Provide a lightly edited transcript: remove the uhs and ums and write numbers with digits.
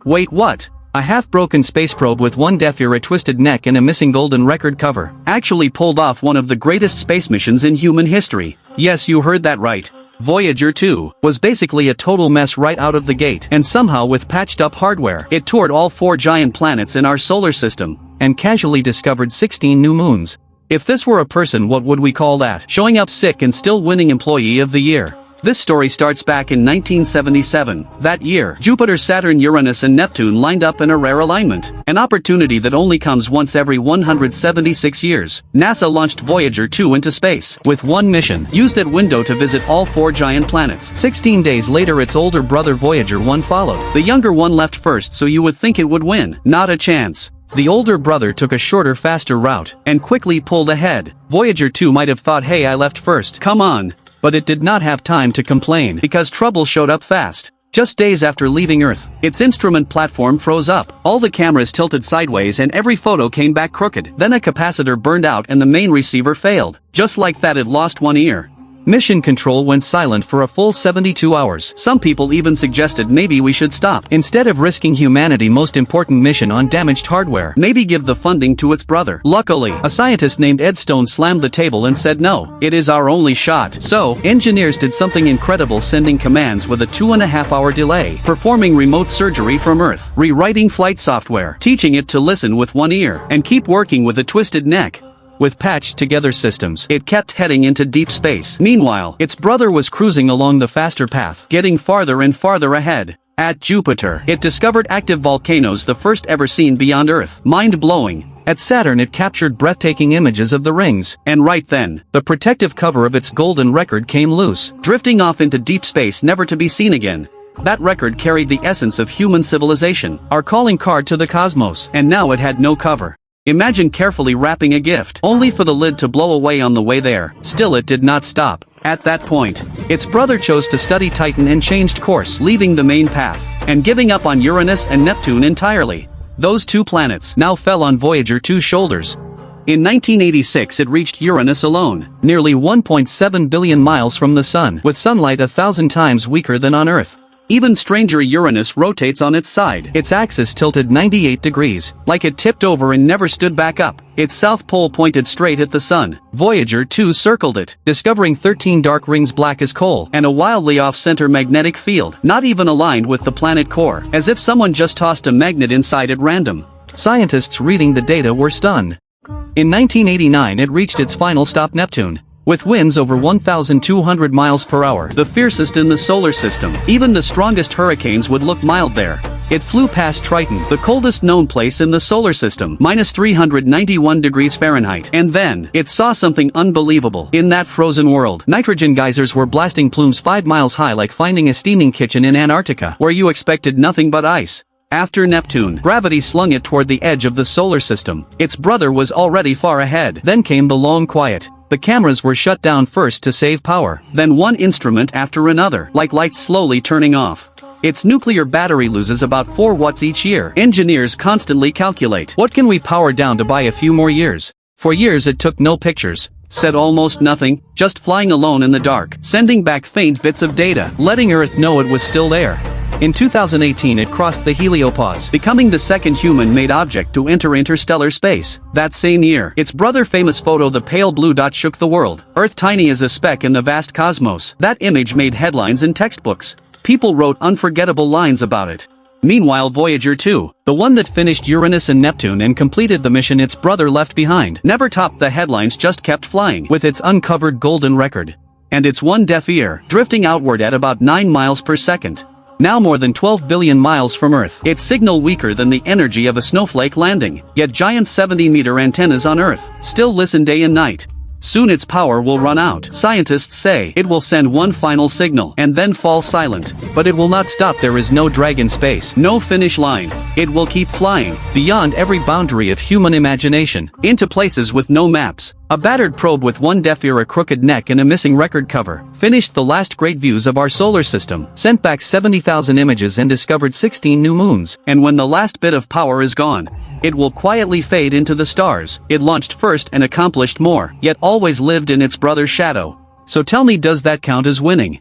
Wait, what? A half-broken space probe with one deaf ear, a twisted neck and a missing golden record cover actually pulled off one of the greatest space missions in human history. Yes, you heard that right. Voyager 2 was basically a total mess right out of the gate, and somehow with patched-up hardware, it toured all 4 giant planets in our solar system, and casually discovered 16 new moons. If this were a person, what would we call that? Showing up sick and still winning Employee of the Year. This story starts back in 1977. That year, Jupiter, Saturn, Uranus and Neptune lined up in a rare alignment. An opportunity that only comes once every 176 years. NASA launched Voyager 2 into space, with one mission, used that window to visit all 4 giant planets. 16 days later, its older brother Voyager 1 followed. The younger one left first, so you would think it would win. Not a chance. The older brother took a shorter, faster route, and quickly pulled ahead. Voyager 2 might have thought, hey, I left first. Come on. But it did not have time to complain, because trouble showed up fast. Just days after leaving Earth, its instrument platform froze up. All the cameras tilted sideways and every photo came back crooked. Then a capacitor burned out and the main receiver failed. Just like that, it lost one ear. Mission control went silent for a full 72 hours. Some people even suggested maybe we should stop. Instead of risking humanity's most important mission on damaged hardware, maybe give the funding to its brother. Luckily, a scientist named Ed Stone slammed the table and said no, it is our only shot. So, engineers did something incredible, sending commands with a 2.5-hour delay, performing remote surgery from Earth, rewriting flight software, teaching it to listen with one ear, and keep working with a twisted neck. With patched-together systems, it kept heading into deep space. Meanwhile, its brother was cruising along the faster path, getting farther and farther ahead. At Jupiter, it discovered active volcanoes, the first ever seen beyond Earth. Mind-blowing. At Saturn, it captured breathtaking images of the rings. And right then, the protective cover of its golden record came loose, drifting off into deep space, never to be seen again. That record carried the essence of human civilization, our calling card to the cosmos, and now it had no cover. Imagine carefully wrapping a gift, only for the lid to blow away on the way there. Still, it did not stop. At that point, its brother chose to study Titan and changed course, leaving the main path, and giving up on Uranus and Neptune entirely. Those 2 planets now fell on Voyager 2's shoulders. In 1986, it reached Uranus alone, nearly 1.7 billion miles from the Sun, with sunlight 1,000 times weaker than on Earth. Even stranger, Uranus rotates on its side. Its axis tilted 98 degrees, like it tipped over and never stood back up. Its south pole pointed straight at the Sun. Voyager 2 circled it, discovering 13 dark rings black as coal, and a wildly off-center magnetic field, not even aligned with the planet core, as if someone just tossed a magnet inside at random. Scientists reading the data were stunned. In 1989, it reached its final stop, Neptune. With winds over 1,200 miles per hour, the fiercest in the solar system, even the strongest hurricanes would look mild there. It flew past Triton, the coldest known place in the solar system, minus 391 degrees Fahrenheit, and then, it saw something unbelievable. In that frozen world, nitrogen geysers were blasting plumes 5 miles high, like finding a steaming kitchen in Antarctica, where you expected nothing but ice. After Neptune, gravity slung it toward the edge of the solar system. Its brother was already far ahead. Then came the long quiet. The cameras were shut down first to save power, then one instrument after another, like lights slowly turning off. Its nuclear battery loses about 4 watts each year. Engineers constantly calculate, what can we power down to buy a few more years? For years it took no pictures, said almost nothing, just flying alone in the dark, sending back faint bits of data, letting Earth know it was still there. In 2018, it crossed the heliopause, becoming the second human-made object to enter interstellar space. That same year, its brother's famous photo, the pale blue dot, shook the world. Earth tiny as a speck in the vast cosmos. That image made headlines in textbooks. People wrote unforgettable lines about it. Meanwhile, Voyager 2, the one that finished Uranus and Neptune and completed the mission its brother left behind, never topped the headlines, just kept flying, with its uncovered golden record. And its one deaf ear, drifting outward at about 9 miles per second. Now more than 12 billion miles from Earth, its signal weaker than the energy of a snowflake landing, yet giant 70-meter antennas on Earth still listen day and night. Soon its power will run out. Scientists say it will send one final signal and then fall silent. But it will not stop. There is no drag in space, no finish line. It will keep flying, beyond every boundary of human imagination, into places with no maps. A battered probe with one deaf ear, a crooked neck and a missing record cover, finished the last great views of our solar system, sent back 70,000 images and discovered 16 new moons. And when the last bit of power is gone, it will quietly fade into the stars. It launched first and accomplished more, yet always lived in its brother's shadow. So tell me, does that count as winning?